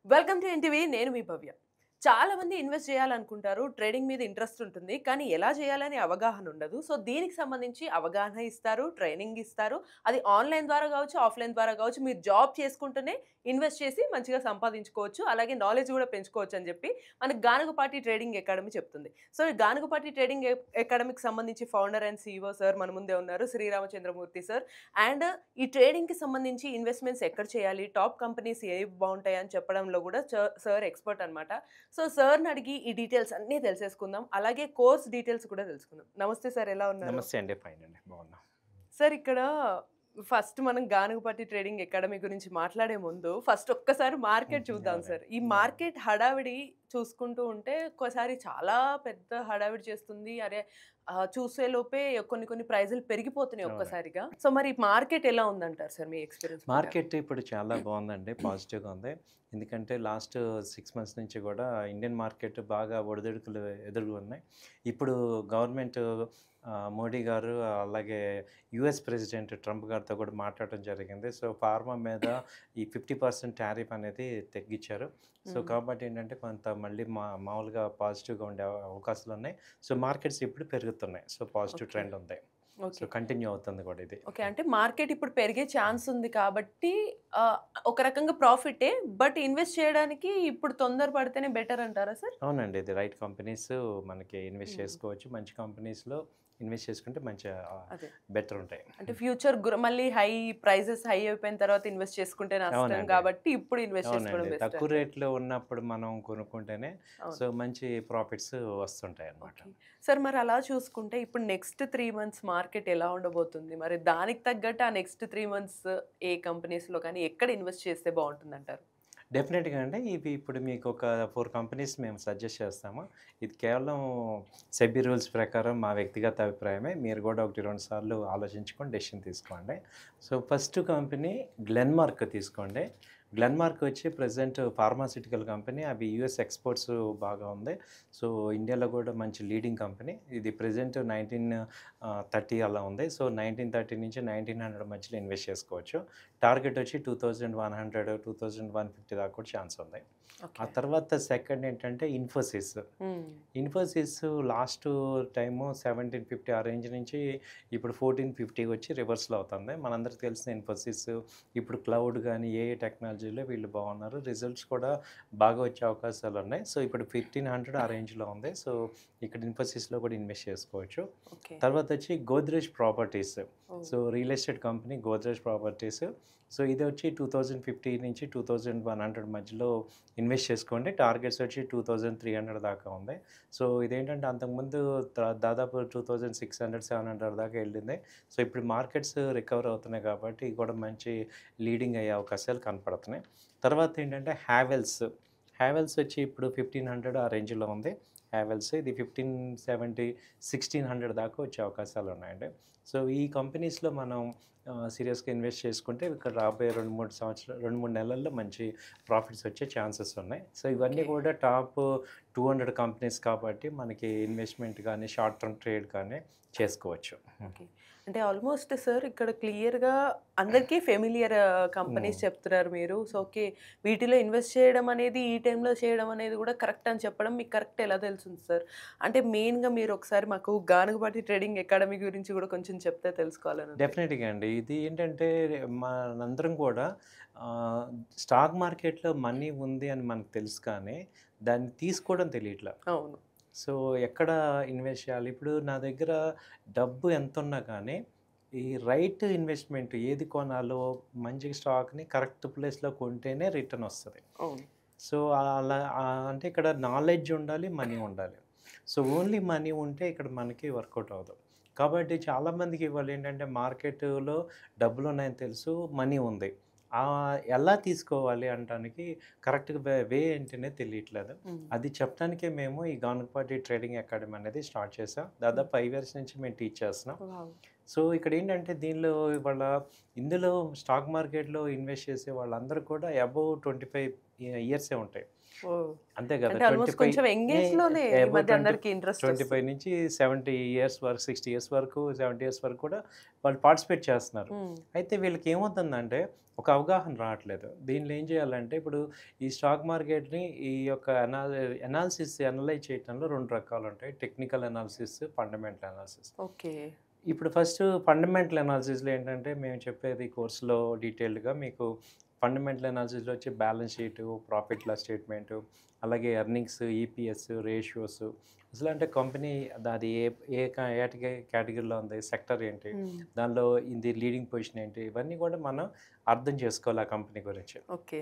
Welcome to NTV. నేను మీ భవ్య. చాలా మంది ఇన్వెస్ట్ చేయాలనుకుంటారు. ట్రేడింగ్ మీద ఇంట్రెస్ట్ ఉంటుంది. కానీ ఎలా చేయాలని అవగాహన ఉండదు. సో, దీనికి సంబంధించి అవగాహన ఇస్తారు, ట్రైనింగ్ ఇస్తారు. అది ఆన్‌లైన్ ద్వారా కావచ్చు, ఆఫ్‌లైన్ ద్వారా కావచ్చు. మీరు జాబ్ చేసుకుంటూనే ఇన్వెస్ట్ చేసి మంచిగా సంపాదించుకోవచ్చు. అలాగే నాలెడ్జ్ కూడా పెంచుకోవచ్చు అని చెప్పి మనకు గానగపాటి ట్రేడింగ్ అకాడమీ చెప్తుంది. సో, ఈ గానగపాటి ట్రేడింగ్ అకాడమీకి సంబంధించి ఫౌండర్ అండ్ సీఈఓ సార్ మన ముందే ఉన్నారు. శ్రీరామచంద్రమూర్తి సార్. అండ్ ఈ ట్రేడింగ్‌కి సంబంధించి ఇన్వెస్ట్‌మెంట్స్ ఎక్కడ చేయాలి? టాప్ కంపెనీస్ ఏవి బావుంటాయి అని చెప్పడంలో కూడా సార్ ఎక్స్‌పర్ట్ అన్నమాట. సో, సార్‌ని అడిగి ఈ డీటెయిల్స్ అన్నీ తెలిసేసుకుందాం. అలాగే కోర్స్ డీటెయిల్స్ కూడా తెలుసుకుందాం. నమస్తే సార్, ఎలా ఉన్నారు? నమస్తే అండి. ఫైన్ అండి. బాగున్నా. సార్, ఇక్కడ ఫస్ట్ మనం గానుగపాటి ట్రేడింగ్ అకాడమీ గురించి మాట్లాడే ముందు ఫస్ట్ ఒక్కసారి మార్కెట్ చూద్దాం అవునండి. సార్. ఈ అవును. మార్కెట్ హడావిడి చూసుకుంటూ ఉంటే ఒక్కోసారి చాలా పెద్ద హడావిడి చేస్తుంది. అరే! చూసే లోపే కొన్ని కొన్ని ప్రైజులు పెరిగిపోతున్నాయి అవునండి. ఒక్కసారిగా. సో, మరి మార్కెట్ ఎలా ఉందంటారు సార్ మీ ఎక్స్‌పీరియన్స్ ప్రకారం? మార్కెట్ ఇప్పుడు చాలా బాగుందండి. పాజిటివ్‌గా ఉంది. ఎందుకంటే లాస్ట్ 6 మంత్స్ నుంచి కూడా ఇండియన్ మార్కెట్ బాగా ఒడిదుడుకులు ఎదుర్కొన్నాయి. ఇప్పుడు గవర్నమెంట్ మోడీ గారు అలాగే యూఎస్ ప్రెసిడెంట్ ట్రంప్ గారితో కూడా మాట్లాడటం జరిగింది. సో, ఫార్మా మీద ఈ 50% టారిఫ్ అనేది తగ్గించారు. సో, హ్మ్. కాబట్టి ఏంటంటే కొంత మళ్ళీ మామూలుగా పాజిటివ్‌గా ఉండే అవకాశాలున్నాయి. సో, మార్కెట్స్ ఇప్పుడు పెరుగుతున్నాయి. So, positive okay. ట్రెండ్ ఉంది. So, okay. కంటిన్యూ అవుతుంది కూడా ఇది. ఓకే. అంటే మార్కెట్ ఇప్పుడు పెరిగే ఛాన్స్ ఉంది కాబట్టి ఆహ్, ఒక రకంగా ప్రాఫిటే. బట్ ఇన్వెస్ట్ చేయడానికి ఇప్పుడు తొందర పడితేనే బెటర్ అంటారా సార్? అవునండి. ఇది రైట్ కంపెనీస్ మనకి ఇన్వెస్ట్ హ్మ్. చేసుకోవచ్చు. మంచి కంపెనీస్‌లో ఇన్వెస్ట్ చేసుకుంటే మంచిగా అదే. బెటర్ ఉంటాయి. అంటే ఫ్యూచర్ మళ్ళీ ప్రైజెస్ హై అయిపోయిన తర్వాత ఇన్వెస్ట్ చేసుకుంటే నష్టం అవునండి. కాబట్టి ఇప్పుడు ఇన్వెస్ట్ అవునండి. చేసుకోవడం బెస్ట్ తక్కువ అంటారు. రేట్‌లో ఉన్నప్పుడు మనం కొనుక్కుంటేనే అవును. సో, మంచి ప్రాఫిట్స్ వస్తుంటాయన్నమాట. ఓకే. సార్, మరి అలా చూసుకుంటే ఇప్పుడు నెక్స్ట్ 3 మంత్స్ మార్కెట్ ఎలా ఉండబోతుంది? మరి దానికి తగ్గట్టు ఆ నెక్స్ట్ 3 మంత్స్ ఏ కంపెనీస్‌లో కానీ ఎక్కడ ఇన్వెస్ట్ చేస్తే బావుంటుందంటారు? డెఫినెట్‌గా అండి. ఇవి ఇప్పుడు మీకు ఒక 4 కంపెనీస్ మేము సజెస్ట్ చేస్తాము. ఇది కేవలం సెబీ రూల్స్ ప్రకారం మా వ్యక్తిగత అభిప్రాయమే. మీరు కూడా 1, 2 సార్లు ఆలోచించుకొని డెసిషన్ తీసుకోండి. సో, ఫస్ట్ కంపెనీ గ్లెన్మార్క్ తీసుకోండి. గ్లెన్మార్క్ వచ్చి ప్రెజెంట్ ఫార్మాస్యూటికల్ కంపెనీ. అవి యూఎస్ ఎక్స్‌పోర్ట్స్ బాగా ఉంది. సో, ఇండియాలో కూడా మంచి లీడింగ్ కంపెనీ. ఇది ప్రెజెంట్ 1930 అలా ఉంది. సో, 1930 నుంచి 1900 మధ్యలో ఇన్వెస్ట్ చేసుకోవచ్చు. టార్గెట్ వచ్చి 2100, 2150 దాకా కూడా ఛాన్స్ ఉంది. ఆ ఓకే. తర్వాత సెకండ్ ఏంటంటే ఇన్ఫోసిస్. హ్మ్. ఇన్ఫోసిస్ లాస్ట్ టైము 1750 ఆ రేంజ్ నుంచి ఇప్పుడు 1450 వచ్చి రివర్స్‌లో అవుతుంది. మనందరికీ తెలిసిన ఇన్ఫోసిస్ ఇప్పుడు క్లౌడ్ గానీ, ఏఐ టెక్నాలజీలో వీళ్ళు బాగున్నారు. రిజల్ట్స్ కూడా బాగా వచ్చే అవకాశాలున్నాయి. సో, ఇప్పుడు 1500 ఆ రేంజ్‌లో ఉంది. సో, ఇక్కడ ఇన్ఫోసిస్‌లో కూడా ఇన్వెస్ట్ చేసుకోవచ్చు. ఓకే. తర్వాత వచ్చి Godrej Properties. Oh! So, real estate company Godrej Properties. So, ఇది వచ్చి 2050 నుంచి 2100 మధ్యలో ఇన్వెస్ట్ చేసుకోండి. టార్గెట్స్ వచ్చి 2300 దాకా ఉంది. సో, ఇదేంటంటే అంతకుముందు దాదాపు 2600, 700 దాకా వెళ్ళింది. సో, ఇప్పుడు మార్కెట్స్ రికవర్ అవుతున్నాయి కాబట్టి ఇది కూడా మంచి లీడింగ్ అయ్యే అవకాశాలు కనపడుతున్నాయి. తర్వాత ఏంటంటే హ్యావెల్స్. హ్యావెల్స్ వచ్చి ఇప్పుడు 1500 ఆ రేంజ్‌లో ఉంది. హ్యావెల్స్ ఇది 1570, 1600 దాకా వచ్చే అవకాశాలు ఉన్నాయండి. సో, ఈ కంపెనీస్‌లో మనం సీరియస్‌గా ఇన్వెస్ట్ చేసుకుంటే ఇక్కడ రాబోయే 2, 3 సంవత్సరాలు 2, 3 నెలల్లో మంచి ప్రాఫిట్స్ వచ్చే ఛాన్సెస్ ఉన్నాయి. సో, ఇవన్నీ ఓకే. కూడా టాప్ 200 కంపెనీస్ కాబట్టి మనకి ఇన్వెస్ట్‌మెంట్ గానీ, షార్ట్ టర్మ్ ట్రేడ్ కానీ చేసుకోవచ్చు. ఓకే. అంటే ఆల్‌మోస్ట్ సార్ ఇక్కడ క్లియర్‌గా అందరికీ ఫెమిలియర్ హ్మ్. కంపెనీస్ చెప్తున్నారు మీరు. So, okay. వీటిలో ఇన్వెస్ట్ చేయడం అనేది ఈ టైంలో చేయడం అనేది కూడా కరెక్ట్ అని చెప్పడం మీకు కరెక్ట్ ఎలా తెలుస్తుంది సార్? అంటే మెయిన్‌గా మీరు ఒకసారి మాకు గానుగపాటి ట్రేడింగ్ అకాడమీ గురించి కూడా కొంచెం చెప్తే తెలుసుకోవాలనుంది. డెఫినెట్‌గా అండి. ఇది ఏంటంటే మనందరం కూడా ఆహ్, స్టాక్ మార్కెట్‌లో మనీ ఉంది అని మనకు తెలుసు కానీ, దాన్ని తీసుకోవడం తెలియట్ల. అవును. సో, ఎక్కడ ఇన్వెస్ట్ చేయాలి? ఇప్పుడు నా దగ్గర డబ్బు ఎంతున్నా కానీ, ఈ రైట్ ఇన్వెస్ట్‌మెంట్ ఏది కొనాలో మంచి స్టాక్‌ని కరెక్ట్ ప్లేస్‌లో కొంటేనే రిటర్న్ వస్తది. అవును. సో, అలా అంటే ఇక్కడ నాలెడ్జ్ ఉండాలి, మనీ ఉండాలి. సో, ఓన్లీ మనీ ఉంటే ఇక్కడ మనకి వర్కౌట్ అవ్వదు. కాబట్టి చాలామందికి ఇవాళ ఏంటంటే మార్కెట్‌లో డబ్బులున్నాయని తెలుసు, మనీ ఉంది. ఎలా తీసుకోవాలి అనటానికి కరెక్ట్‌గా వే ఏంటనే తెలియట్లేదు. హ్మ్. అది చెప్పడానికే మేము ఈ గానుగపాటి ట్రేడింగ్ అకాడమీ అనేది స్టార్ట్ చేసాం. హ్మ్. దాదాపు 5 ఇయర్స్ నుంచి మేము టీచ్ చేస్తున్నాం. వావ్! సో ఇక్కడేంటంటే దీనిలో ఇందులో స్టాక్ మార్కెట్‌లో ఇన్వెస్ట్ చేసే వాళ్ళందరూ కూడా అబోవ్ 25 ఇయర్సే ఉంటాయి. ఓహ్! అంతే కదా! అంటే ఆల్మోస్ట్ 25 కొంచెం యంగ్ ఏజ్‌లోనే ఈ అబోవ్ మధ్య 20 అందరికి ఇంట్రెస్ట్ 25 వస్తుంది. నుంచి 70 ఇయర్స్ వరకు, 60 ఇయర్స్ వరకు, 70 ఇయర్స్ వరకు కూడా వాళ్ళు పార్టిసిపేట్ చేస్తున్నారు. హ్మ్. అయితే వీళ్ళకి ఏమవుతుందంటే ఒక అవగాహన రావట్లేదు. దీనిలో ఏం చేయాలంటే ఇప్పుడు ఈ స్టాక్ మార్కెట్‌ని ఈ యొక్క అనలైజ్ చేయటంలో 2 రకాలుంటాయి. Technical analysis, fundamental analysis. Okay. ఇప్పుడు ఫస్ట్ ఫండమెంటల్ అనాలిసిస్‌లో ఏంటంటే మేము చెప్పేది కోర్స్‌లో డీటెయిల్డ్‌గా మీకు ఫండమెంటల్ అనాలిసిస్‌లో వచ్చి balance sheet, profit loss statement, అలాగే ఎర్నింగ్స్, ఈపీఎస్, రేషియోస్ అసలు అంటే కంపెనీ అది ఏ ఏ కేటగిరీలో ఉంది, సెక్టర్ ఏంటి, హ్మ్. దానిలో ఇది లీడింగ్ పొజిషన్ ఏంటి, ఇవన్నీ కూడా మనం అర్థం చేసుకోవాలి ఆ కంపెనీ గురించి. ఓకే.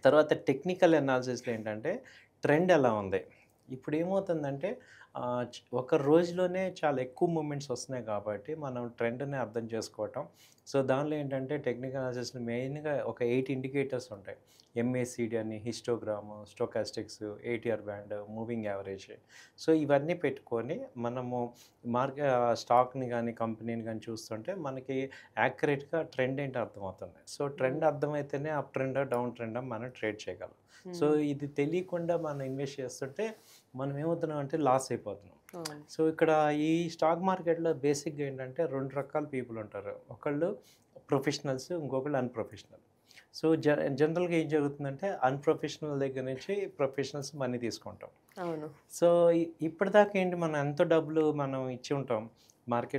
తర్వాత టెక్నికల్ అనాలిసిస్‌లో ఏంటంటే ట్రెండ్ ఎలా ఉంది? ఇప్పుడు ఏమవుతుందంటే ఒక రోజులోనే చాలా ఎక్కువ మూవ్‌మెంట్స్ వస్తున్నాయి కాబట్టి మనం ట్రెండ్‌ని అర్థం చేసుకోవటం. సో, దానిలో ఏంటంటే టెక్నికల్ అనాలిసిస్‌లో మెయిన్‌గా ఒక 8 ఇండికేటర్స్ ఉంటాయి. ఎంఏసీడీ అని, histogram, stochastics, ATR band, moving average. So, ఇవన్నీ పెట్టుకొని మనము స్టాక్‌ని గానీ, కంపెనీని గానీ చూస్తుంటే మనకి యాక్యురేట్‌గా ట్రెండ్ ఏంటో అర్థమవుతుంది. సో, హ్మ్. ట్రెండ్ అర్థమైతేనే అప్ ట్రెండా, డౌన్ ట్రెండా మనం ట్రేడ్ చేయగలం. సో, హ్మ్. ఇది తెలియకుండా మనం ఇన్వెస్ట్ చేస్తుంటే మనం ఏమవుతున్నాం అంటే లాస్ అయిపోతున్నాం. అవును. సో, ఇక్కడ ఈ స్టాక్ మార్కెట్‌లో బేసిక్‌గా ఏంటంటే 2 రకాల పీపుల్ ఉంటారు. ఒకళ్ళు ప్రొఫెషనల్స్, ఇంకొకళ్ళు అన్‌ప్రొఫెషనల్. సో, జనరల్‌గా ఏం జరుగుతుందంటే అన్‌ప్రొఫెషనల్ దగ్గర నుంచి ప్రొఫెషనల్స్ మనీ తీసుకుంటాం. అవును. సో, ఇప్పటిదాకా ఏంటి మనం ఎంతో డబ్బులు మనం ఇచ్చి ఉంటాం.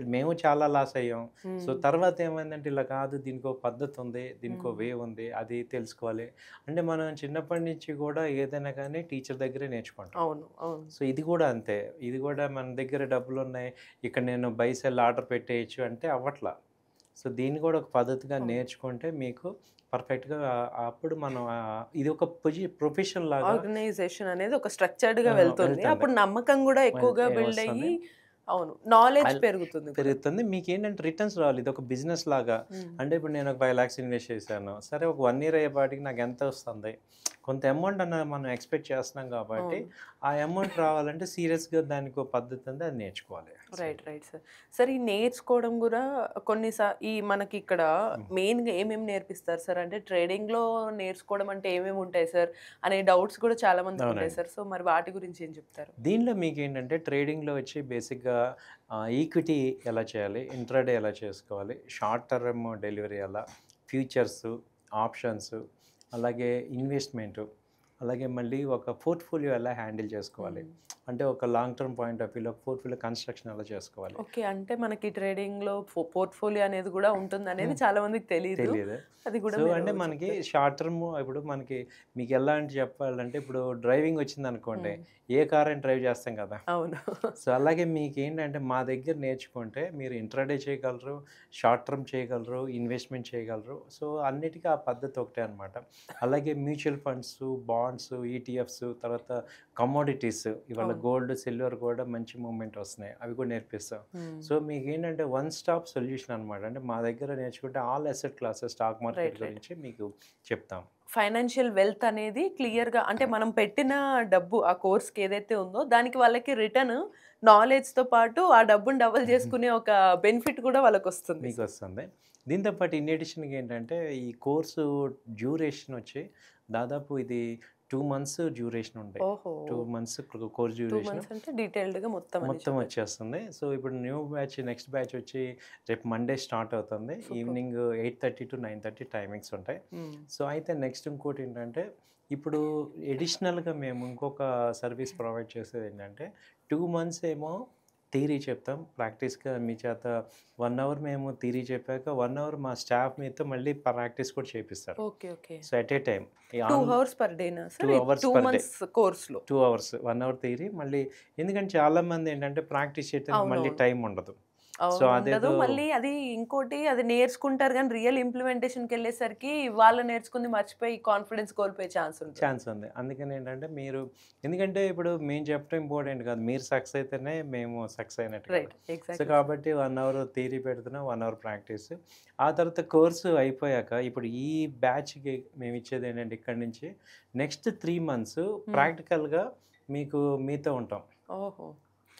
మేము చాలా లాస్ అయ్యాం. సో, హ్మ్. తర్వాత ఏమైందంటే ఇలా కాదు, దీనికో పద్ధతి ఉంది, దీనికో హ్మ్. వే ఉంది, అది తెలుసుకోవాలి. అంటే మనం చిన్నప్పటి నుంచి కూడా ఏదైనా కానీ టీచర్ దగ్గరే నేర్చుకుంటాం. అవును. అవును. సో, ఇది కూడా అంతే. ఇది కూడా మన దగ్గర డబ్బులున్నాయి, ఇక్కడ నేను బై, సెల్ ఆర్డర్ పెట్టేయొచ్చు అంటే అవ్వట్ల. సో, దీన్ని కూడా ఒక పద్ధతిగా అవును. నేర్చుకుంటే మీకు పర్ఫెక్ట్‌గా అప్పుడు మనం ఇది ఒక ప్రొఫెషన్ లాగా ఆర్గనైజేషన్ అనేది ఒక స్ట్రక్చర్డ్‌గా వెళ్తుంది. వెళ్తుంది. అప్పుడు నమ్మకం గూడా ఎక్కువగా బిల్డ్ వస్తుంది. అయ్యి అవును. నాలెడ్జ్ అల్ పెరుగుతుంది కూడా. పెరుగుతుంది. మీకేంటంటే రిటర్న్స్ రావాలి. ఇదొక బిజినెస్ లాగా. హ్మ్. అంటే ఇప్పుడు నేను ఒక 5,00,000 ఇన్వెస్ట్ చేశాను. సరే ఒక 1 ఇయర్ అయ్యేపాటికి నాకు ఎంతొస్తుంది? కొంత అమౌంట్ అన్న మనం ఎక్స్‌పెక్ట్ చేస్తున్నాం కాబట్టి, అవును. ఆ అమౌంట్ రావాలంటే సీరియస్‌గా దానికో పద్ధతి ఉంది. అది నేర్చుకోవాలి. So right. Right sir. Sir ఈ నేర్చుకోవడం గూడా ఈ మనకిక్కడ హ్మ్. మెయిన్‌గా ఏమేమి నేర్పిస్తారు సార్? అంటే ట్రేడింగ్‌లో నేర్చుకోవడం అంటే ఏమేమి ఉంటాయి సార్? అనే డౌట్స్ కూడా చాలా మందికుంటాయి అవునండి. సార్. సో, మరి వాటి గురించి ఏం చెప్తారు? దీనిలో మీకేంటంటే ట్రేడింగ్‌లో వచ్చి బేసిక్‌గా ఈక్విటీ ఎలా చేయాలి? ఇంట్రాడే ఎలా చేసుకోవాలి? షార్ట్ టర్మ్ డెలివరీ ఎలా? ఫ్యూచర్సు, ఆప్షన్సు, అలాగే ఇన్వెస్ట్‌మెంటు, అలాగే మళ్ళీ ఒక పోర్ట్‌ఫోలియో ఎలా హ్యాండిల్ చేసుకోవాలి? హ్మ్. అంటే ఒక లాంగ్ టర్మ్ పాయింట్ ఆఫ్ వ్యూలో పోర్ట్‌ఫోలియో కన్‌స్ట్రక్షన్ ఎలా చేసుకోవాలి? ఓకే. అంటే మనకి ట్రేడింగ్‌లో పోర్ట్‌ఫోలియో అనేది గూడా ఉంటుందనేది హ్మ్. చాలా మందికి తెలీదు. తెలీదు. అది గూడా సో, మీరు అంటే మనకి చెప్తారు. షార్ట్ టర్మ్ ఇప్పుడు మనకి మీకెలా అంటే చెప్పాలంటే ఇప్పుడు డ్రైవింగ్ వచ్చిందనుకోండి, హ్మ్. ఏ కార్ అయినా డ్రైవ్ చేస్తాం కదా! అవును. సో, అలాగే మీకేంటంటే మా దగ్గర నేర్చుకుంటే మీరు ఇంట్రాడే చేయగలరు, షార్ట్ టర్మ్ చేయగలరు, ఇన్వెస్ట్‌మెంట్ చేయగలరు. సో, అన్నిటికి ఆ పద్ధతి ఒకటే అనమాట. అలాగే మ్యూచువల్ ఫండ్స్, బాండ్స్, ఈటీఎఫ్స్, తర్వాత కమోడిటీస్ ఇవాళ అవును. గోల్డ్, సిల్వర్ కూడా మంచి మూవ్‌మెంట్ వస్తున్నాయి. అవి కూడా నేర్పిస్తాం. హ్మ్. సో, మీకేంటంటే వన్ స్టాప్ సొల్యూషన్ అనమాట. అంటే మా దగ్గర నేర్చుకుంటే all asset classes stock market right. Right. గురించి మీకు చెప్తాం. ఫైనాన్షియల్ వెల్త్ అనేది క్లియర్‌గా అంటే మనం పెట్టిన డబ్బు ఆ కోర్స్‌కి ఏదైతే ఉందో దానికి వాళ్ళకి రిటర్న్ నాలెడ్జ్‌తో పాటు ఆ డబ్బుని డబుల్ చేసుకునే ఒక బెనిఫిట్ కూడా వాళ్ళకొస్తుంది సార్. మీకొస్తుంది. దీంతో పాటు ఇన్ అడిషన్‌గా ఏంటంటే, ఈ కోర్సు డ్యూరేషన్ వచ్చి దాదాపు ఇది 2 మంత్స్ డ్యూరేషన్ ఉంటాయి. ఓహో! 2 మంత్స్ కోర్స్ 2 డ్యూరేషన్ మంత్స్ అంటే డీటెయిల్డ్‌గా మొత్తం అని మొత్తం చెప్పారు. వచ్చేస్తుంది. సో, ఇప్పుడు నెక్స్ట్ బ్యాచ్ వచ్చి రేపు మండే స్టార్ట్ అవుతుంది. సూపర్. ఈవినింగ్ 8:30-9:30 టైమింగ్స్ ఉంటాయి. హ్మ్. సో, అయితే నెక్స్ట్ ఇంకోటేంటంటే, ఇప్పుడు అడిషనల్‌గా మేము ఇంకొక సర్వీస్ ప్రొవైడ్ చేసేదేంటంటే, 2 మంత్స్ ఏమో థియరీ చెప్తాం. ప్రాక్టీస్‌గా మీ చేత 1 అవర్ మేము థియరీ చెప్పాక 1 అవర్ మా స్టాఫ్ మీతో మళ్ళీ ప్రాక్టీస్ కూడా చేపిస్తారు. Okay. Okay. So, at a time 2 hours per డేనా 2 sir? Hours 2 per day. Months కోర్స్‌లో. 2 అవర్స్. 1 అవర్ థియరీ మళ్ళీ ఎందుకంటే చాలామంది ఏంటంటే ప్రాక్టీస్ చేయడానికి మళ్ళీ అవునవును. టైం ఉండదు. సో, అవును. ఉండదు. అదేదో మళ్ళీ అది ఇంకోటి అది నేర్చుకుంటారు గానీ రియల్ ఇంప్లిమెంటేషన్‌కెళ్ళేసరికి వాళ్ళు నేర్చుకుంది మర్చిపోయి కాన్ఫిడెన్స్ కోల్పోయే ఛాన్స్ ఉంటుంది. ఛాన్స్ ఉంది. అందుకని ఏంటంటే ఎందుకంటే ఇప్పుడు మేము చెప్పడం ఇంపార్టెంట్ కాదు. మీరు సక్సెస్ అయితేనే మేము సక్సెస్ అయినట్టు కదా! రైట్. So, exactly sir. కాబట్టి 1 అవర్ థియరీ పెడుతున్నాం. 1 అవర్ ప్రాక్టీస్. ఆ తర్వాత కోర్సు అయిపోయాక ఇప్పుడు ఈ బ్యాచ్‌కి మేమిచ్చేది ఏంటంటే ఇక్కడి నుంచి నెక్స్ట్ 3 మంత్స్ హ్మ్. ప్రాక్టికల్‌గా మీతో ఉంటాం. ఓహో!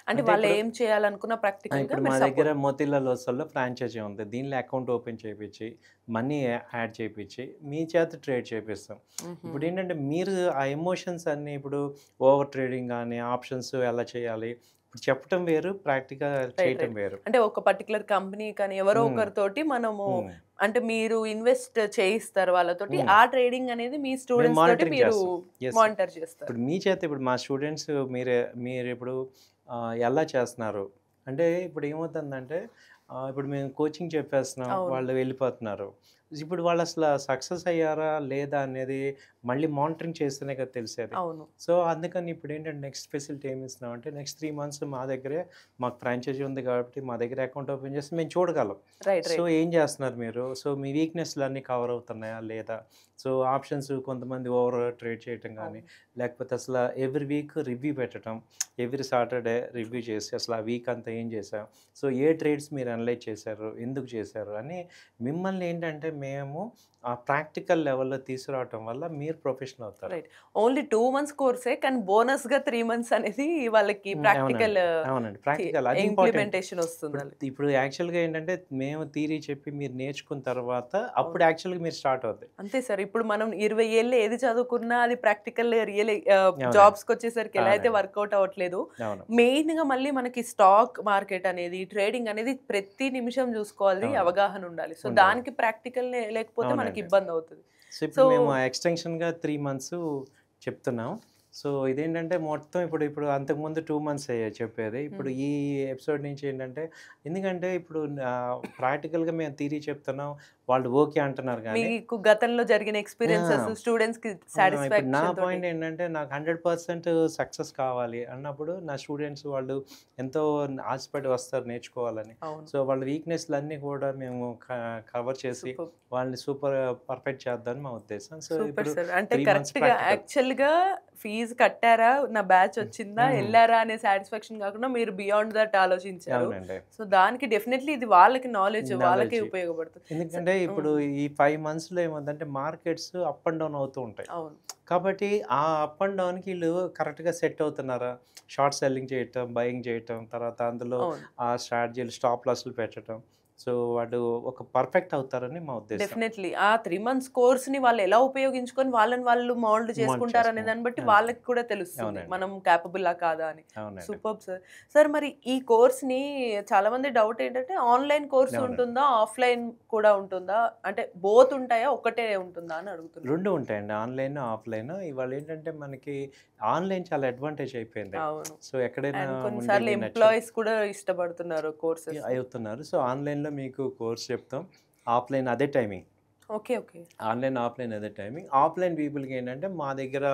అంటే అంటే వాళ్ళు ఇప్పుడు ఏం చేయాలనుకున్న ప్రాక్టికల్‌గా ఇప్పుడు మా మీరు దగ్గర సపోర్ట్. మోతీలాల్ ఓస్వాల్‌లో ఫ్రాంచైజీ ఉంది. దీనిలో అకౌంట్ ఓపెన్ చేపిచ్చి, మనీ యాడ్ చేపిచ్చి, మీ చేత ట్రేడ్ చేపిస్తాం. హుహు. ఇప్పుడేంటంటే మీరు ఆ ఎమోషన్స్ అన్నీ ఇప్పుడు ఓవర్ ట్రేడింగ్ గాని, ఆప్షన్స్ ఎలా చేయాలి, ఇప్పుడు చెప్పటం వేరు, ప్రాక్టికల్‌గా రైట్. చేయటం రైట్. వేరు. అంటే ఒక పర్టిక్యులర్ కంపెనీ కానీ ఎవరో హ్మ్. ఒకరితోటి మనము హ్మ్. అంటే మీరు ఇన్వెస్ట్ చేయిస్తారు వాళ్ళతోటి. హ్మ్. ఆ ట్రేడింగ్ అనేది మీ మేము స్టూడెంట్స్ తోటి మానిటరింగ్ మీరు చేస్తాం. యెస్. మానిటర్ చేస్తారు. ఇప్పుడు మీ చేత ఇప్పుడు మా స్టూడెంట్స్ మీరిప్పుడు ఎలా చేస్తున్నారు? అంటే ఇప్పుడు ఏమవుతుందంటే ఇప్పుడు మేము కోచింగ్ చెప్పేస్తున్నాం. అవును. వాళ్ళు వెళ్ళిపోతున్నారు. ఇప్పుడు వాళ్ళు అసల సక్సెస్ అయ్యారా? లేదా? అనేది మళ్ళీ మానిటరింగ్ చేస్తేనే కదా తెలిసేది. అవును. సో, అందుకని ఇప్పుడేంటంటే నెక్స్ట్ ఫెసిలిటీ ఏమి ఇస్తున్నామంటే నెక్స్ట్ 3 మంత్స్ మా దగ్గరే మాకు ఫ్రాంచైజీ ఉంది కాబట్టి మా దగ్గర అకౌంట్ ఓపెన్ చేసి మేము చూడగలం. రైట్. So, right. ఏం చేస్తున్నారు మీరు? సో, మీ వీక్‌నెస్‌లన్నీ కవర్ అవుతున్నాయా? లేదా? సో, ఆప్షన్స్ కొంతమంది ఓవర్ ట్రేడ్ చేయటం గానీ, అవును. లేకపోతే అసల ఎవ్రీ వీక్ రివ్యూ పెట్టటం. ఎవ్రీ సాటర్‌డే రివ్యూ చేసి అసలు ఆ వీక్ అంతా ఏం చేశాం? సో, ఏ ట్రేడ్స్ మీరు అనలైజ్ చేశారు? ఎందుకు చేశారు? అని మిమ్మల్ని ఏంటంటే మేము ఆ ప్రాక్టికల్ లెవెల్‌లో తీసుకురావటం వల్ల మీరు ప్రొఫెషనల్ అవుతారు. రైట్. ఓన్లీ 2 మంత్స్ కోర్సే కానీ బోనస్‌గా 3 మంత్స్ అనేది వాళ్ళకి అవునండి. ప్రాక్టికల్ అవునండి. థి ప్రాక్టికల్ అది ఇంపార్టెంట్. ఇంప్లిమెంటేషన్ వస్తుంది ఇప్పుడు ఆళ్ళకి. ఇప్పుడు యాక్చువల్‌గా ఏంటంటే మేము థియరీ చెప్పి మీరు నేర్చుకున్న తర్వాత అవును. అప్పుడు యాక్చువల్‌గా మీరు స్టార్ట్ అవుద్ది. అంతే సార్. ఇప్పుడు మనం 20 ఏళ్ళు ఏది చదువుకున్నా అది ప్రాక్టికల్ అవునండి. జాబ్స్‌కొచ్చేసరికి ఎలా అయితే అవునండి. వర్కౌట్ అవ్వట్లేదు. అవును. మెయిన్‌గా మళ్ళీ మనకి స్టాక్ మార్కెట్ అనేది, ట్రేడింగ్ అనేది ప్రతి నిమిషం చూసుకోవాలి. అవును. అవగాహన ఉండాలి. సో, ఉండాలి. దానికి ప్రాక్టికల్ లేకపోతే మనకి అవునండి. ఇబ్బందవుతది. సో, సో ఇప్పుడు మేము ఎక్స్‌టెన్షన్‌గా 3 మంత్స్ చెప్తున్నాం. సో, ఇదేంటంటే మొత్తం ఇప్పుడు ఇప్పుడు అంతకుముందు 2 మంత్స్ అయ్యాయి చెప్పేది. ఇప్పుడు హ్మ్. ఈ ఎపిసోడ్ నుంచి ఏంటంటే ఎందుకంటే ఇప్పుడు ప్రాక్టికల్‌గా మేము థియరీ చెప్తున్నాం. వాళ్ళు ఓకే అంటున్నారు గానీ మీకు గతంలో జరిగిన ఎక్స్‌పీరియన్సెస్ ఆ! స్టూడెంట్స్‌కి ఇప్పుడు నా సాటిస్ఫాక్షన్ తోటి. పాయింట్ ఏంటంటే నాకు 100% సక్సెస్ కావాలి అన్నప్పుడు నా స్టూడెంట్స్ వాళ్ళు ఎంతో ఆశపడి వస్తారు నేర్చుకోవాలని. అవును. సో, వాళ్ళ వీక్‌నెస్‌లన్నీ కూడా మేము కవర్ చేసి సూపర్బ్! వాళ్ళని పర్ఫెక్ట్ చేద్దామని మా ఉద్దేశం. సో, సూపర్ ఇప్పుడు సార్. అంటే 3 మంత్స్ కరెక్ట్‌గా ప్రాక్టికల్. యాక్చువల్‌గా ఫీజ్ కట్టారా? నా బ్యాచ్ హ్మ్. వచ్చిందా? హ్మ్. ఎళ్లారా? అనే సాటిస్ఫాక్షన్ కాకుండా మీరు బియాండ్ థట్ ఆలోచించారు. అవునండి. సో, దానికి డెఫినైట్‌లీ ఇది వాళ్ళకి నాలెడ్జ్ వాళ్ళకే నాలెడ్జ్. ఉపయోగపడుతుంది. ఎందుకంటే హ్మ్. ఇప్పుడు ఈ 5 మంత్స్‌లో ఏముందంటే మార్కెట్స్ అప్ అండ్ డౌన్ అవుతూ ఉంటాయి. అవును. కాబట్టి ఆ అప్ అండ్ డౌన్‌కి ఈళ్ళు కరెక్ట్‌గా సెట్ అవుతున్నారా? షార్ట్ సెల్లింగ్ చేయటం, బయింగ్ చేయటం, తర్వాత అందులో అవును. ఆ స్ట్రాటజీలు స్టాప్ లాస్‌లు పెట్టటం. సో, వాళ్ళు ఒక పర్ఫెక్ట్ అవుతారని మా ఉద్దేశం. డెఫినైట్‌లీ. ఆ 3 మంత్స్ కోర్స్‌ని వాళ్ళు ఎలా ఉపయోగించుకొని వాళ్ళని వాళ్ళు మౌల్డ్ మౌల్డ్ చేసుకుంటారనే చేసుకున్నాం. దాన్ని బట్టి అంతే. వాళ్ళకి కూడా తెలుస్తుంది. అవునండి. మనం కేపబులా కాదా అని. అవునండి. Superb sir. సార్ మరి ఈ కోర్స్‌ని చాలామంది డౌట్ ఏంటంటే ఆన్‌లైన్ కోర్స్ అవునండి. ఉంటుందా? ఆఫ్‌లైన్ కూడా ఉంటుందా? అంటే బోత్ ఉంటాయా? ఒకటే ఉంటుందా అని అడుగుతున్నారు. 2 ఉంటాయండి. Online, offline. ఇవాళేంటంటే మనకి ఆన్‌లైన్ చాలా అడ్వాంటేజ్ అయిపోయింది. అవును. సో, ఎక్కడైనా అండ్ కొన్ని సార్లు ఉండేవి ఎంప్లాయీస్ కూడా ఇష్టపడుతున్నారు కోర్సెస్‌ని. అవుతున్నారు. సో, ఆన్‌లైన్‌లో మీకు కోర్స్ చెప్తాం. ఆఫ్‌లైన్ అదే timing. Okay. Okay. Online, offline అదే టైమింగ్. ఆఫ్‌లైన్ పీపుల్‌కి ఏంటంటే మా దగ్గర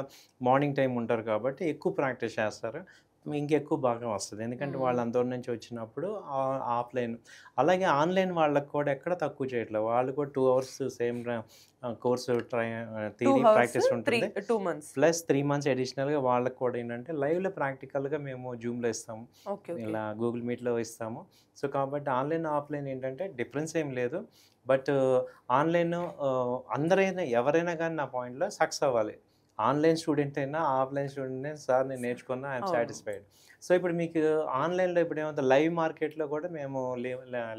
మార్నింగ్ టైమ్ ఉంటారు కాబట్టి ఎక్కువ ప్రాక్టీస్ చేస్తారు. ఇంకెక్కువ బాగా వస్తది. ఎందుకంటే హ్మ్. వాళ్ళు అంత దూరం నుంచి వచ్చినప్పుడు ఆఫ్‌లైన్. అలాగే ఆన్‌లైన్ వాళ్ళకి కూడా ఎక్కడ తక్కువ చేయట్లేదు. వాళ్ళు కూడా 2 hours same course 2 theory hours, practice 3 ఉంటుంది. 2 మంత్స్. ప్లస్ 3 మంత్స్ అడిషనల్‌గా వాళ్ళకి కూడా ఏంటంటే లైవ్‌లో ప్రాక్టికల్‌గా మేము జూమ్‌లో ఇస్తాము. ఓకే. ఓకే. ఇలా గూగుల్ మీట్‌లో ఇస్తాము. సో, కాబట్టి ఆన్‌లైన్, ఆఫ్‌లైన్ ఏంటంటే డిఫరెన్స్ ఏం లేదు. బట్ ఆన్‌లైన్ అందరైనా ఎవరైనా గానీ నా పాయింట్‌లో సక్సెస్ అవ్వాలి. ఆన్‌లైన్ స్టూడెంట్ అయినా, ఆఫ్‌లైన్ స్టూడెంట్ అయినా సార్ నేను నేర్చుకున్నా ఐయామ్ అవును. సాటిస్ఫైడ్. సో, ఇప్పుడు మీకు ఆన్‌లైన్‌లో ఇప్పుడేమవుతుంది లైవ్ మార్కెట్‌లో కూడా మేము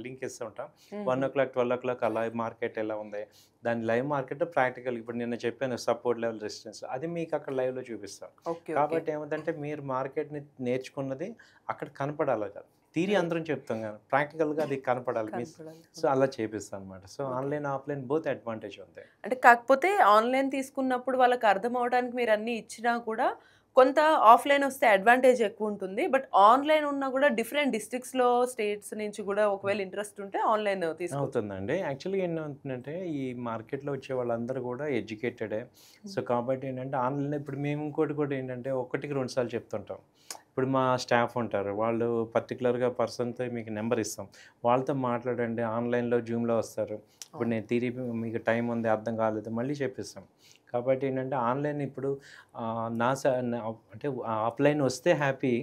లింక్ ఇస్తుంటాం. హుహు. 1:00, 12:00 లైవ్ మార్కెట్ ఎలా ఉంది? దాని లైవ్ మార్కెట్ ప్రాక్టికల్ ఇప్పుడు నిన్న చెప్పాను సపోర్ట్ లెవెల్ రెసిస్టెన్స్ అది మీకు అక్కడ లైవ్‌లో చూపిస్తాం. ఓకే. ఓకే. కాబట్టి ఏమవుతుందంటే మీరు మార్కెట్‌ని నేర్చుకున్నది అక్కడ కనపడాలి కదా! Theory right. అందరం చెప్తాం గానీ ప్రాక్టికల్‌గా అది కనపడాలి. కనపడాలి. So, okay. అలా చేపిస్తానన్నమాట. So, okay. Online, offline both advantage ఉంది. అంటే కాకపోతే ఆన్‌లైన్ తీసుకున్నప్పుడు వాళ్ళకి అర్థం అవ్వడానికి మీరన్నీ ఇచ్చినా కూడా, కొంత ఆఫ్‌లైన్ వస్తే అడ్వాంటేజ్ ఎక్కువుంటుంది. బట్ ఆన్‌లైన్ ఉన్నా కూడా డిఫరెంట్ డిస్ట్రిక్ట్స్‌లో, స్టేట్స్ నుంచి కూడా ఒకవేళ ఇంట్రెస్ట్ ఉంటే ఆన్‌లైన్ తీసుకోవచ్చు. అవుతుందండి. యాక్చువల్‌గా ఏమవుతుందంటే, ఈ మార్కెట్‌లో వచ్చే వాళ్ళందరూ గూడా ఎడ్యుకేటెడే. సో, హ్మ్. కాబట్టి ఏంటంటే, ఆన్‌లైన్‌లో ఇప్పుడు మేము ఇంకోటి కూడా ఏంటంటే, ఒకటికి 2 సార్లు చెప్తుంటాం. ఇప్పుడు మా స్టాఫ్ ఉంటారు. వాళ్ళు పర్టిక్యులర్‌గా పర్సన్‌తో మీకు నంబర్ ఇస్తాం. వాళ్ళతో మాట్లాడండి. ఆన్‌లైన్‌లో, జూమ్‌లో వస్తారు. ఇప్పుడు అవును. నేను థియరీ మీకు టైం ఉంది, అర్థం కాలేదు మళ్ళీ చెప్పిస్తాం. కాబట్టి ఏంటంటే, ఆన్‌లైన్ ఇప్పుడు నా స న అంటే ఆఫ్‌లైన్ వస్తే హ్యాపీ.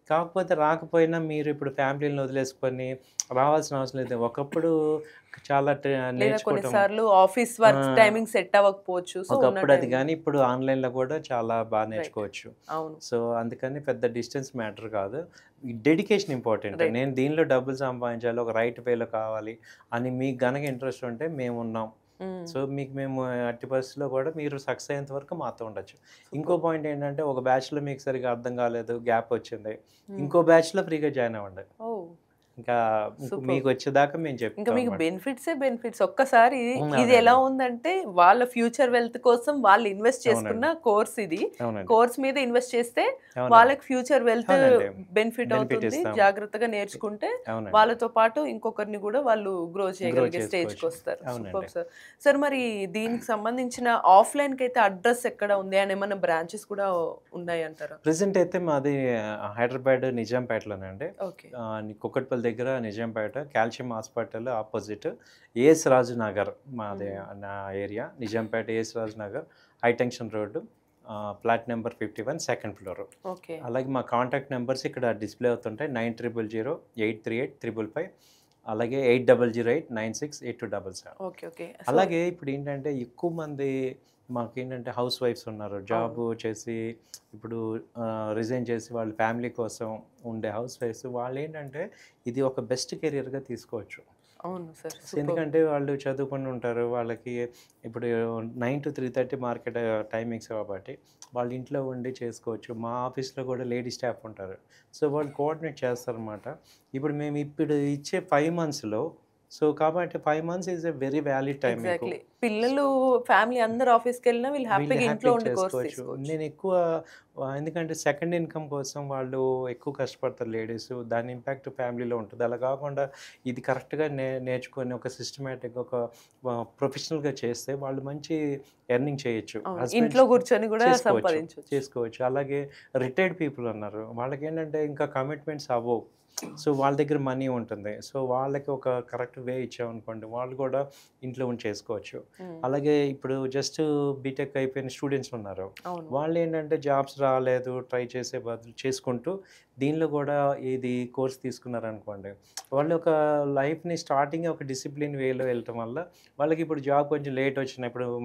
కాకపోతే రాకపోయినా మీరు ఇప్పుడు ఫ్యామిలీని వదిలేసుకొని రావాల్సిన అవసరం లేదు. ఒకప్పుడు చాలా లేదా నేర్చుకోవటం. కొన్నిసార్లు ఆఫీస్ ఆ! వర్క్ టైమింగ్ సెట్ అవ్వకపోవచ్చు. సో, ఉన్న ఒకప్పుడు అది టైంలో గానీ, ఇప్పుడు ఆన్‌లైన్‌లో గూడా చాలా రైట్. నేర్చుకోవచ్చు. అవును. సో, అందుకని పెద్ద డిస్టెన్స్ మ్యాటర్ కాదు. ఈ డెడికేషన్ ఇంపార్టెంట్. రైట్. నేను దీనిలో డబ్బులు సంపాదించాలి, ఒక రైట్ వేలో కావాలి అని మీకు గనక ఇంట్రెస్ట్ ఉంటే మేమున్నాం. హ్మ్. సో, మీకు మేము ఎట్టి పరిస్థితిలో కూడా మీరు సక్సెస్ అయ్యేంత వరకు మాతో ఉండొచ్చు. ఇంకో సూపర్. పాయింట్ ఏంటంటే, ఒక బ్యాచ్‌లో మీకు సరిగ్గా అర్థం కాలేదు, గ్యాప్ వచ్చింది. హ్మ్. ఇంకో బ్యాచ్‌లో ఫ్రీగా జాయిన్ అవ్వండి. ఓహ్! ఇంకా సూపర్. మీకొచ్చేదాకా మేము ఇంకా చెప్తాం మీకు అన్నమాట. బెనిఫిట్స్. ఒక్కసారి ఇది ఎలా అవునండి. ఉందంటే, వాళ్ళ ఫ్యూచర్ వెల్త్ కోసం వాళ్ళు ఇన్వెస్ట్ చేసుకున్న అవునండి. కోర్స్ ఇది. అవునండి. కోర్స్ మీద ఇన్వెస్ట్ చేస్తే అవునండి. వాళ్ళకి ఫ్యూచర్ వెల్త్ అవునండి. బెనిఫిట్ బెనిఫిట్ అవుతుంది. ఇస్తాం. జాగ్రత్తగా నేర్చుకుంటే అవునండి. వాళ్ళతో పాటు ఇంకొకరిని కూడా వాళ్ళు గ్రో గ్రో చేయగలిగే చేసుకోవచ్చు. స్టేజ్‌కొస్తారు. అవునండి. Superb sir. సార్ మరి దీనికి సంబంధించిన ఆఫ్‌లైన్‌కైతే అడ్రెస్ ఎక్కడ ఉంది? అండ్ ఏమన్నా బ్రాంచెస్ కూడా ఉన్నాయంటారా? ప్రెజెంట్ అయితే మాది హైదరాబాద్ నిజాంపేటలోనండి. ఓకే. కుక్కట్పల్లి దగ్గర Nizampet calcium hospital opposite AS Raju Nagar మాది. హ్మ్. నా area Nizampet AS Raju Nagar high tension road, flat number 51 second floor. Okay. అలాగే మా కాంటాక్ట్ నెంబర్స్ ఇక్కడ డిస్‌ప్లే అవుతుంటాయి. 9000 838 555, అలాగే 8008968277. ఓకే. ఓకే. సో అలాగే ఇప్పుడేంటంటే ఎక్కువ మంది మాకేంటంటే హౌస్ వైఫ్స్ ఉన్నారు. అవును. జాబు చేసి ఇప్పుడు రిజైన్ చేసి వాళ్ళ ఫ్యామిలీ కోసం ఉండే హౌస్ వైఫ్స్ వాళ్ళేంటంటే ఇది ఒక బెస్ట్ కెరియర్‌గా తీసుకోవచ్చు. అవును సార్. So, superb. ఎందుకంటే వాళ్ళు చదువుకొని ఉంటారు. వాళ్ళకి ఇప్పుడు 9-3:30 మార్కెట్ టైమింగ్స్ కాబట్టి వాళ్ళు ఇంట్లో ఉండి చేసుకోవచ్చు. మా ఆఫీస్‌లో కూడా లేడీ స్టాఫ్ ఉంటారు. సో, వాళ్ళు కోఆర్డినేట్ చేస్తారనమాట. ఇప్పుడు ఇచ్చే 5 మంత్స్‌లో సో, కాబట్టి 5 months is a very valid time మీకు. ఎగ్జాక్ట్‌లీ. పిల్లలు, ఫ్యామిలీ అందరూ ఆఫీస్‌కెళ్ళినా వీళ్ళు వీళ్ళు హ్యాపీగా ఇంట్లో హ్యాపీగా ఉండి కోర్స్ చేసుకోవచ్చు. తీసుకోవచ్చు. నేనెక్కువ ఎందుకంటే సెకండ్ ఇన్‌కమ్ కోసం వాళ్ళు ఎక్కువ కష్టపడతారు లేడీస్. దాని ఇంపాక్ట్ ఫ్యామిలీలో ఉంటది. అలా కాకుండా ఇది కరెక్ట్‌గా నేర్చుకొని ఒక సిస్టమాటిక్‌గా ఒక ప్రొఫెషనల్‌గా చేస్తే వాళ్ళు మంచి ఎర్నింగ్ చేయొచ్చు. అవును. ఇంట్లో హస్బెండ్స్ కూర్చొని గూడా చేసుకోవచ్చు. సంపాదించొచ్చు. చేసుకోవచ్చు. అలాగే రిటైర్డ్ పీపుల్ ఉన్నారు. వాళ్ళకేంటంటే ఇంకా కమిట్మెంట్స్ అవ్వవు. సో, వాళ్ళ దగ్గర మనీ ఉంటుంది. సో, వాళ్ళకి ఒక కరెక్ట్ వే ఇచ్చామనుకోండి, వాళ్ళు కూడా ఇంట్లో ఉండి చేసుకోవచ్చు. హ్మ్. అలాగే ఇప్పుడు జస్ట్ బీటెక్ అయిపోయిన స్టూడెంట్స్ ఉన్నారు. అవును. వాళ్ళేంటంటే జాబ్స్ రాలేదు, ట్రై చేసే బదులు చేసుకుంటూ దీనిలో కూడా ఇది కోర్స్ తీసుకున్నారనుకోండి, వాళ్ళు ఒక లైఫ్‌ని స్టార్టింగే ఒక డిసిప్లిన్ వేలో వెళ్ళటం వల్ల వాళ్ళకి ఇప్పుడు జాబ్ కొంచెం లేట్ వచ్చినా ఇప్పుడు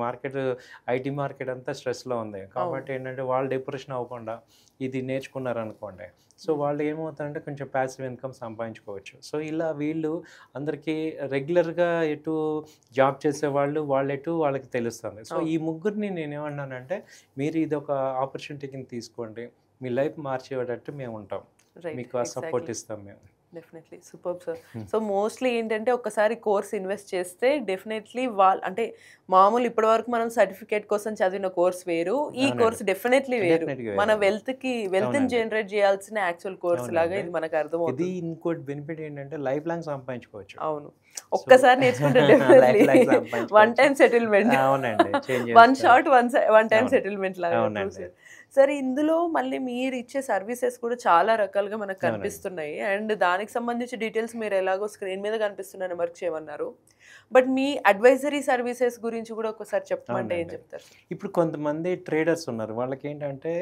ఐటీ మార్కెట్ అంతా స్ట్రెస్‌లో ఉంది. అవును. కాబట్టి ఏంటంటే వాళ్ళు డిప్రెషన్ అవ్వకుండా ఇది నేర్చుకున్నారనుకోండి, సో, హ్మ్. వాళ్ళు ఏమవుతారంటే కొంచెం పాసివ్ ఇన్‌కమ్ సంపాదించుకోవచ్చు. సో, ఇలా వీళ్ళు అందరికీ రెగ్యులర్‌గా ఎటు జాబ్ చేసేవాళ్ళు వాళ్ళెటు వాళ్ళకి తెలుస్తుంది. సో, అవును. ఈ ముగ్గురిని నేనేమన్నానంటే, మీరు ఇదొక ఆపర్చునిటీ కింద తీసుకోండి. మీ లైఫ్ మార్చేటట్టు మేముంటాం. రైట్. మీకు ఆ సపోర్ట్ ఎగ్జాక్ట్‌లీ. ఇస్తాం మేము. డెఫినెట్‌లీ. Superb sir. హ్మ్. సో, మోస్ట్‌లీ ఏంటంటే ఒక్కసారి కోర్స్ ఇన్వెస్ట్ చేస్తే డెఫినెట్‌లీ అంటే మామూలు ఇప్పటివరకు మనం సర్టిఫికేట్ కోసం చదివిన కోర్స్ వేరు. ఈ అవునండి. కోర్స్ డెఫినెట్‌లీ వేరు. డెఫినెట్‌గా మన వేరండి. వెల్త్‌ని అవునండి. జనరేట్ చేయాల్సిన యాక్చువల్ కోర్స్ లాగా అవునండి. ఇది మనకు ఇది అర్థమవుతుంది. ఇంకోటి బెనిఫిట్ ఏంటంటే లైఫ్ లాంగ్ సంపాదించుకోవచ్చు. అవును. సో, ఒక్కసారి నేర్చుకుంటే డెఫినెట్‌లీ లైఫ్ లాంగ్ వన్ సంపాదించుకోవచ్చు. Time settlement. అవునండి. చేంజ్ వన్ చేసుకోవచ్చు. షాట్ వన్ టైమ్ అవును. సెటిల్‌మెంట్ లాగా ట్రూ అవునండి. సార్. సరే ఇందులో మళ్ళీ మీరిచ్చే సర్వీసెస్ కూడా చాలా రకాలుగా మనకు అవునండి. కనిపిస్తున్నాయి. అండ్ దానికి సంబంధించి డీటెయిల్స్ మీరు ఎలాగో స్క్రీన్ మీద కనిపిస్తున్న నెంబర్‌కి చేయమన్నారు. బట్ మీ అడ్వైజరీ సర్వీసెస్ గురించి కూడా ఒకసారి చెప్పమంటే ఏం అవునండి. చెప్తారు సార్? ఇప్పుడు కొంతమంది ట్రేడర్స్ ఉన్నారు. వాళ్ళకేంటంటే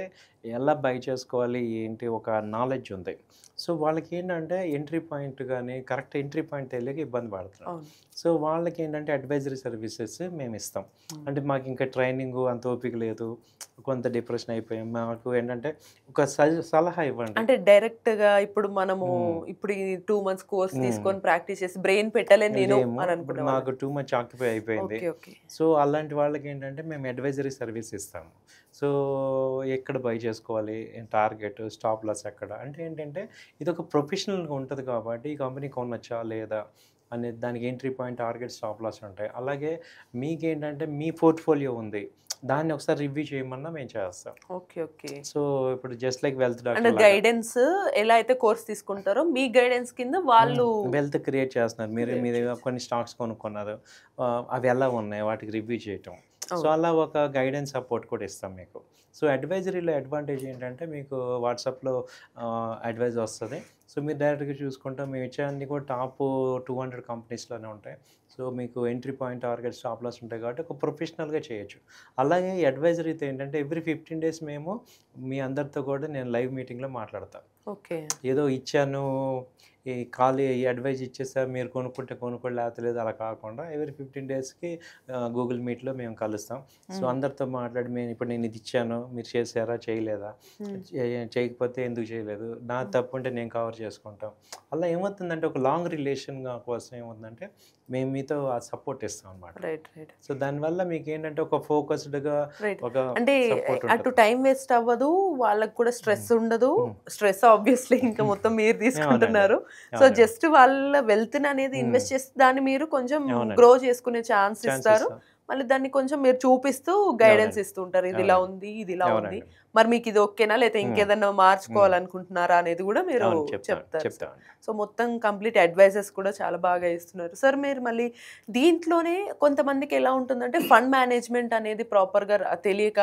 ఎలా బై చేసుకోవాలి ఏంటి ఒక నాలెడ్జ్ ఉంది. సో, వాళ్ళకేంటంటే ఎంట్రీ పాయింట్ గాని, కరెక్ట్ ఎంట్రీ పాయింట్ తెలియక ఇబ్బంది పడుతున్నారు. అవును. సో, వాళ్ళకేంటంటే అడ్వైజరీ సర్వీసెస్ మేమిస్తాం. హ్మ్. అంటే మాకింకా ట్రైనింగు అంత ఓపిక లేదు. కొంత డిప్రెషన్ అయిపోయాం. మాకు ఏంటంటే ఒక సలహా ఇవ్వండి. అంటే డైరెక్ట్‌గా ఇప్పుడు మనము హ్మ్. ఇప్పుడు ఈ 2 మంత్స్ కోర్స్ హ్మ్. తీసుకొని ప్రాక్టీస్ చేసి బ్రెయిన్ పెట్టలేను నేను లేము. అని ఇప్పుడు అనుకునే మాకు వాళ్ళకి. టూ మచ్ ఆక్యుపై అయిపోయింది. ఓకే. ఓకే. సో, అలాంటి వాళ్ళకేంటంటే మేము అడ్వైజరీ సర్వీస్ ఇస్తాము. సో, ఎక్కడ బై చేసుకోవాలి? టార్గెట్, స్టాప్ లాస్ ఎక్కడ? అంటే ఏంటంటే ఇదొక ప్రొఫెషనల్‌గా ఉంటది కాబట్టి ఈ కంపెనీ కొనొచ్చా? లేదా? అనే దానికి entry point, target, stop loss ఉంటాయి. అలాగే మీకేంటంటే మీ పోర్ట్‌ఫోలియో ఉంది. దాన్ని ఒకసారి రివ్యూ చేయమన్నా మేము చేస్తాం. ఓకే. ఓకే. సో, ఇప్పుడు జస్ట్ లైక్ వెల్త్ అంటే డాక్టర్ లాగా. గైడెన్స్ ఎలా అయితే కోర్స్ తీసుకుంటారో, మీ గైడెన్స్ కింద వాళ్ళు వెల్త్ క్రియేట్ చేస్తున్నారు. మీరు క్రియేట్ మీరు చేయొచ్చు. కొన్ని స్టాక్స్ కొనుక్కున్నారు. అవి ఎలా ఉన్నాయి? వాటికి రివ్యూ చేయటం. సో, అవును. అలా ఒక గైడెన్స్ సపోర్ట్ కూడా ఇస్తాం మీకు. సో, అడ్వైజరీలో అడ్వాంటేజ్ ఏంటంటే మీకు వాట్సాప్‌లో అడ్వైస్ వస్తది. సో మీరు డైరెక్ట్గా చూసుకుంటే మేము ఇచ్చే అన్ని కూడా టాప్ 200 కంపెనీస్లోనే ఉంటాయి. సో మీకు entry point, target, stop loss ఉంటాయి కాబట్టి ఒక ప్రొఫెషనల్గా చేయొచ్చు. అలాగే అడ్వైజరీతో ఏంటంటే ఎవ్రీ 15 డేస్ మేము మీ అందరితో కూడా నేను లైవ్ మీటింగ్లో మాట్లాడతాను. ఓకే. ఏదో ఇచ్చాను, ఈ ఖాళీ ఈ అడ్వైజ్ ఇచ్చేసా మీరు కొనుక్కుంటే కొనుక్కోండి లేకపోతే లేదు అలా కాకుండా ఎవ్రీ 15 డేస్కి గూగుల్ మీట్లో మేము కలుస్తాం. సో అందరితో మాట్లాడి ఇప్పుడు నేను ఇది ఇచ్చాను, మీరు చేశారా చేయలేదా, చేయకపోతే ఎందుకు చేయలేదు, నా తప్పు ఉంటే నేను కవర్ చేసుకుంటాం. అలా ఏమవుతుందంటే ఒక లాంగ్ రిలేషన్ కోసం ఏమవుతుందంటే మేము మీతో ఆ సపోర్ట్ ఇస్తాం అనమాట. Right right. సో దానివల్ల మీకు ఏంటంటే ఒక ఫోకస్డ్గా ఒక అంటే సపోర్ట్ అటు ఉంటుంది. టైం వేస్ట్ అవ్వదు, వాళ్ళకి కూడా స్ట్రెస్ ఉండదు. స్ట్రెస్ ఆబ్వియస్లీ ఇంకా మొత్తం మీరు తీసుకుంటున్నారు. సో జస్ట్ వాళ్ళ వెల్త్ అనేది ఇన్వెస్ట్ చేసి దాన్ని మీరు కొంచెం గ్రో చేసుకునే ఛాన్స్ ఇస్తారు. మళ్ళీ దాన్ని కొంచెం మీరు చూపిస్తూ గైడెన్స్ ఇస్తూ ఉంటారు, ఇది ఇలా ఉంది, ఇది ఇలా ఉంది, మరి మీకు ఇది ఓకేనా లేకపోతే ఇంకేదన్నా మార్చుకోవాలనుకుంటున్నారా అనేది కూడా మీరు చెప్తారు. సో మొత్తం కంప్లీట్ అడ్వైజెస్ కూడా చాలా బాగా ఇస్తున్నారు సార్. మీరు మళ్ళీ దీంట్లోనే కొంతమందికి ఎలా ఉంటుందంటే ఫండ్ మేనేజ్మెంట్ అనేది ప్రాపర్గా తెలియక,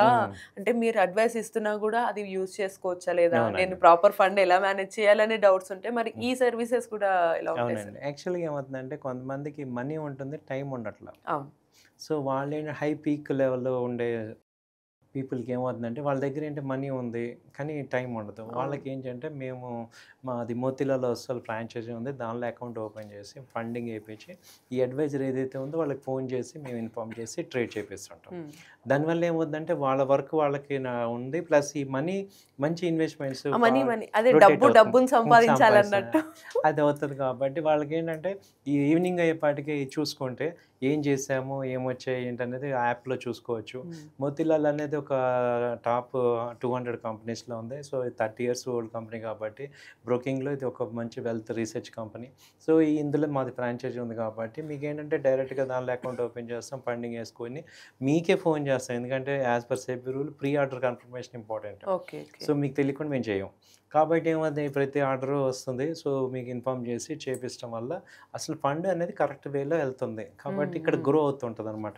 అంటే మీరు అడ్వైస్ ఇస్తున్నా కూడా అది యూజ్ చేసుకోవచ్చా లేదా, నేను ప్రాపర్ ఫండ్ ఎలా మేనేజ్ చేయాలనే డౌట్స్ ఉంటాయి. మరి ఈ సర్వీసెస్ కూడా ఎలా ఉంటాయి? యాక్చువల్గా ఏమవుతుందంటే కొంతమందికి మనీ ఉంటుంది, టైం ఉండట్లా. అవును. సో వాళ్ళు ఏంటంటే హై పీక్ లెవెల్లో ఉండే పీపుల్కి ఏమవుతుందంటే వాళ్ళ దగ్గర ఏంటి మనీ ఉంది కానీ టైం ఉండదు. వాళ్ళకి ఏంటంటే మేము మాది మోతిలాలో అసలు ఫ్రాంచైజీ ఉంది, దానిలో అకౌంట్ ఓపెన్ చేసి ఫండింగ్ వేయించి ఈ అడ్వైజర్ ఏదైతే ఉందో వాళ్ళకి ఫోన్ చేసి మేము ఇన్ఫామ్ చేసి ట్రేడ్ చేపిస్తుంటాం. దానివల్ల ఏమవుతుందంటే వాళ్ళ వర్క్ వాళ్ళకి ఉంది, ప్లస్ ఈ మనీ మంచి ఇన్వెస్ట్మెంట్స్ డబ్బును సంపాదించాలన్నట్టు అది అవుతుంది. కాబట్టి వాళ్ళకి ఏంటంటే ఈ ఈవినింగ్ అయ్యేపాటికి చూసుకుంటే ఏం చేసాము, ఏమొచ్చాయి ఏంటనేది యాప్లో చూసుకోవచ్చు. మోతిలాల్ అనేది ఒక టాప్ 200 కంపెనీస్లో ఉంది. సో 30 years ఓల్డ్ కంపెనీ కాబట్టి బ్రోకింగ్లో ఇది ఒక మంచి వెల్త్ రీసెర్చ్ కంపెనీ. సో ఇందులో మాది ఫ్రాంచైజీ ఉంది కాబట్టి మీకు ఏంటంటే డైరెక్ట్గా దానిలో అకౌంట్ ఓపెన్ చేస్తాం, ఫండింగ్ వేసుకొని మీకే ఫోన్ చేస్తాం. ఎందుకంటే as per SEBI rule pre order confirmation important. So మీకు తెలియకుండా మేము చేయం. కాబట్టి ఏమవుతుంది, ప్రతి ఆర్డర్ వస్తుంది. సో మీకు ఇన్ఫామ్ చేసి చేపించడం వల్ల అసలు ఫండ్ అనేది కరెక్ట్ వేలో వెళ్తుంది. కాబట్టి ఇక్కడ గ్రో అవుతుంటుంది అనమాట.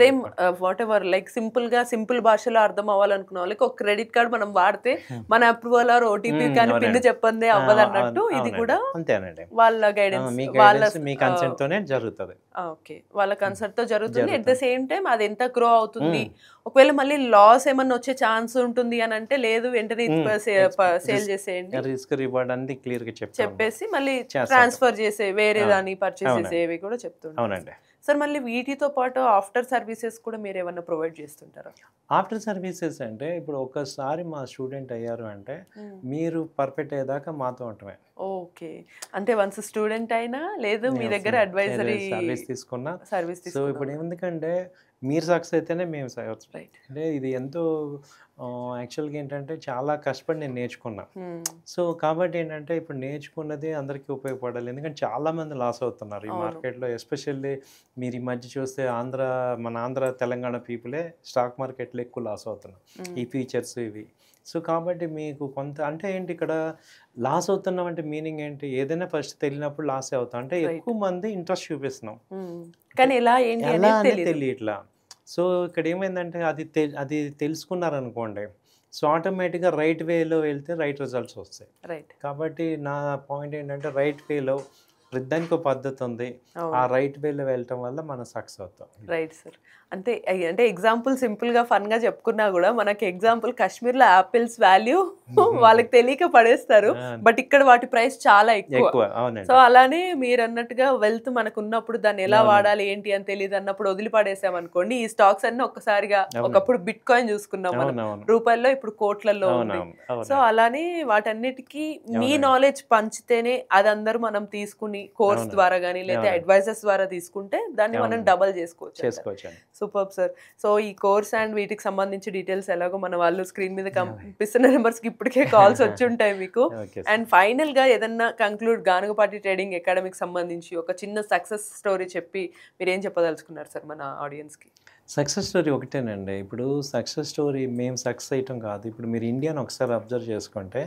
Same what ever like simple భాషలో అర్థం అవ్వాలనుకున్న వాళ్ళకి ఒక క్రెడిట్ కార్డ్ మనం వాడితే మన అప్రూవల్ ఆర్ ఓటీపీ కానీ పిన్ చెప్పందే అవ్వదు అన్నట్టు ఇది కూడా అంతేనండి. వాళ్ళ గైడెన్స్ మీ కన్సెంట్ తోనే జరుగుతుంది. ఓకే, వాళ్ళ కన్సెంట్ తో జరుగుతుంది. అట్ ద సేమ్ టైం అది ఎంత గ్రో అవుతుంది, ఒకవేళ మళ్ళీ లాస్ ఏమన్నా వచ్చే ఛాన్స్ ఉంటుంది అని అంటే లేదు, వెంటనే సేల్ చేసేయండి, రిస్క్ రివార్డ్ అన్ని క్లియర్ గా చెప్పేసి మళ్ళీ ట్రాన్స్ఫర్ చేసే వేరే దాన్ని పర్చేస్ చేసేవి కూడా చెప్తుంటారు. సార్ మళ్ళీ వీటితో పాటు ఆఫ్టర్ సర్వీసెస్ కూడా మీరు ఏమన్నా ప్రొవైడ్ చేస్తుంటారా? ఆఫ్టర్ సర్వీసెస్ అంటే ఇప్పుడు ఒకసారి మా స్టూడెంట్ అయ్యారు అంటే మీరు పర్ఫెక్ట్ అయ్యేదాకా మాతో ఉండటమే. ఓకే, అంటే వన్స్ స్టూడెంట్ అయినా లేదు మీ దగ్గర అడ్వైజరీ సర్వీస్ తీసుకున్నా సర్వీస్. సో ఇప్పుడు ఎందుకంటే మీరు సక్సెస్ అయితేనే మేము సక్సెస్. అంటే ఇది ఎంతో యాక్చువల్గా ఏంటంటే చాలా కష్టపడి నేను నేర్చుకున్నా. సో కాబట్టి ఏంటంటే ఇప్పుడు నేర్చుకున్నది అందరికీ ఉపయోగపడాలి. ఎందుకంటే చాలామంది లాస్ అవుతున్నారు ఈ మార్కెట్లో. ఎస్పెషల్లీ మీరు ఈ మధ్య చూస్తే మన ఆంధ్ర తెలంగాణ పీపులే స్టాక్ మార్కెట్లో ఎక్కువ లాస్ అవుతున్నారు ఈ ఫీచర్స్ ఇవి. సో కాబట్టి మీకు కొంత అంటే ఏంటి ఇక్కడ లాస్ అవుతున్నాం అంటే మీనింగ్ ఏంటి, ఏదైనా ఫస్ట్ తెలియనప్పుడు లాస్ అవుతాం అంటే ఎక్కువ మంది ఇంట్రెస్ట్ చూపిస్తున్నాం కానీ ఎలా తెలియట్లా. సో ఇక్కడ ఏమైందంటే అది తెలుసుకున్నారనుకోండి, సో ఆటోమేటిక్గా రైట్ వేలో వెళ్తే రైట్ రిజల్ట్స్ వస్తాయి. కాబట్టి నా పాయింట్ ఏంటంటే రైట్ వేలో ప్రతిదానికి ఒక పద్ధతి ఉంది, ఆ రైట్ వేలో వెళ్ళటం వల్ల మనం సక్సెస్ అవుతాం. Right sir. అంటే ఎగ్జాంపుల్ సింపుల్ గా ఫన్ గా చెప్పుకున్నా కూడా మనకి ఎగ్జాంపుల్ కాశ్మీర్లో యాపిల్స్ వాల్యూ వాళ్ళకి తెలియక పడేస్తారు, బట్ ఇక్కడ వాటి ప్రైస్ చాలా ఎక్కువ. సో అలానే మీరు అన్నట్టుగా వెల్త్ మనకు ఉన్నప్పుడు దాన్ని ఎలా వాడాలి ఏంటి అని తెలియదు అన్నప్పుడు వదిలిపడేసాం అనుకోండి, ఈ స్టాక్స్ అన్ని ఒక్కసారిగా ఒకప్పుడు బిట్ కాయిన్ చూసుకున్నాం మనం రూపాయల్లో, ఇప్పుడు కోట్లలో ఉంది. సో అలానే వాటన్నిటికీ మీ నాలెడ్జ్ పంచితేనే అది అందరూ మనం తీసుకుని కోర్స్ ద్వారా కానీ లేదా అడ్వైజర్స్ ద్వారా తీసుకుంటే దాన్ని మనం డబల్ చేసుకోవచ్చు. Super sir. సో ఈ కోర్స్ అండ్ వీటికి సంబంధించి డీటెయిల్స్ ఎలాగో మన వాళ్ళు స్క్రీన్ మీద కనిపిస్తున్న నెంబర్స్కి ఇప్పటికే కాల్స్ వచ్చి ఉంటాయి మీకు. అండ్ ఫైనల్ గా ఏదన్నా కంక్లూడ్ గానుగపాటి ట్రేడింగ్ అకాడమీకి సంబంధించి ఒక చిన్న సక్సెస్ స్టోరీ చెప్పి మీరు ఏం చెప్పదలుచుకున్నారు సార్ మన ఆడియన్స్కి? సక్సెస్ స్టోరీ ఒకటేనండి. ఇప్పుడు సక్సెస్ స్టోరీ మేము సక్సెస్ అయ్యటం కాదు. ఇప్పుడు మీరు ఇండియాను ఒకసారి అబ్జర్వ్ చేసుకుంటే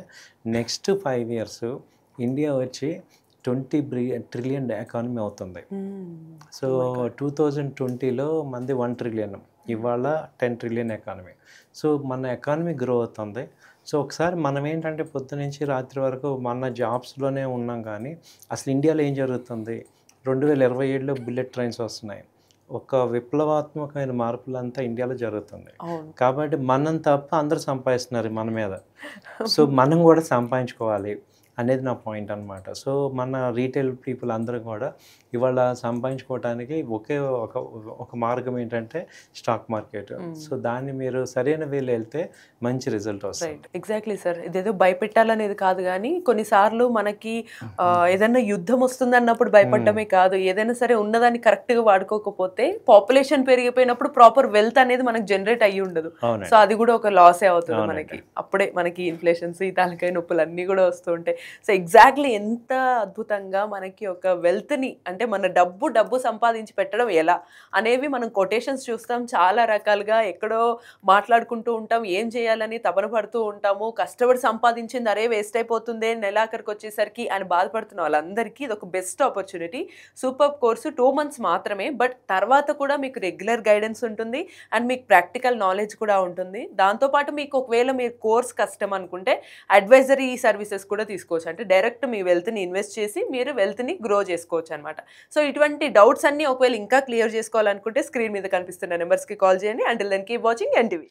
నెక్స్ట్ 5 years ఇండియా వచ్చి 20 trillion ఎకానమీ అవుతుంది. సో 2020లో మంది 1 trillion. ఇవాళ 10 ట్రిలియన్ ఎకానమీ. సో మన ఎకానమీ గ్రో అవుతుంది. సో ఒకసారి మనం ఏంటంటే పొద్దునుంచి రాత్రి వరకు మన జాబ్స్‌లోనే ఉన్నాం కానీ అసలు ఇండియాలో ఏం జరుగుతుంది? 2027లో బుల్లెట్ ట్రైన్స్ వస్తున్నాయి. ఒక విప్లవాత్మకమైన మార్పులంతా ఇండియాలో జరుగుతుంది. అవును. కాబట్టి మనం తప్ప అందరూ సంపాదిస్తున్నారు మన మీద. సో మనం కూడా సంపాదించుకోవాలి అనేది నా పాయింట్ అనమాట. సో మన రీటైల్ పీపుల్ అందరూ కూడా ఇవాళ సంపాదించుకోవటానికి ఒక ఒక మార్గం ఏంటంటే స్టాక్ మార్కెట్. సో దాన్ని మీరు సరైన వేలో వెళ్తే మంచి రిజల్ట్ వస్తుంది. Right, exactly sir. ఇదేదో భయపెట్టాలనేది కాదు కానీ కొన్నిసార్లు మనకి ఏదైనా యుద్ధం వస్తుంది అన్నప్పుడు భయపడటమే కాదు, ఏదైనా సరే ఉన్నదాన్ని కరెక్ట్గా వాడుకోకపోతే పాపులేషన్ పెరిగిపోయినప్పుడు ప్రాపర్ వెల్త్ అనేది మనకి జనరేట్ అయ్యి ఉండదు. సో అది కూడా ఒక లాసే అవుతుంది మనకి. అప్పుడే మనకి ఇన్ఫ్లేషన్స్, ఈ తలకాయ నొప్పులు అన్నీ కూడా వస్తూ ఉంటాయి. సో ఎగ్జాక్ట్లీ ఎంత అద్భుతంగా మనకి ఒక వెల్త్ని, అంటే మన డబ్బు సంపాదించి పెట్టడం ఎలా అనేవి మనం కొటేషన్స్ చూస్తాం, చాలా రకాలుగా ఎక్కడో మాట్లాడుకుంటూ ఉంటాం, ఏం చేయాలని తపన పడుతూ ఉంటాము, కష్టపడి సంపాదించింది అరే వేస్ట్ అయిపోతుంది నెలాఖరికి వచ్చేసరికి అని బాధపడుతున్న వాళ్ళందరికీ ఇది ఒక best opportunity. Super course 2 months మాత్రమే, బట్ తర్వాత కూడా మీకు రెగ్యులర్ గైడెన్స్ ఉంటుంది అండ్ మీకు ప్రాక్టికల్ నాలెడ్జ్ కూడా ఉంటుంది. దాంతోపాటు మీకు ఒకవేళ మీరు కోర్స్ కష్టం అనుకుంటే అడ్వైజరీ సర్వీసెస్ కూడా తీసుకోవచ్చు. అంటే డైరెక్ట్ మీ వెల్త్ని ఇన్వెస్ట్ చేసి మీరు వెల్త్ని గ్రో చేసుకోవచ్చు అనమాట. సో ఇటువంటి డౌట్స్ అన్నీ ఒకవేళ ఇంకా క్లియర్ చేసుకోవాలనుకుంటే స్క్రీన్ మీద కనిపిస్తున్న నెంబర్స్కి కాల్ చేయండి. Until then keep watching NTV.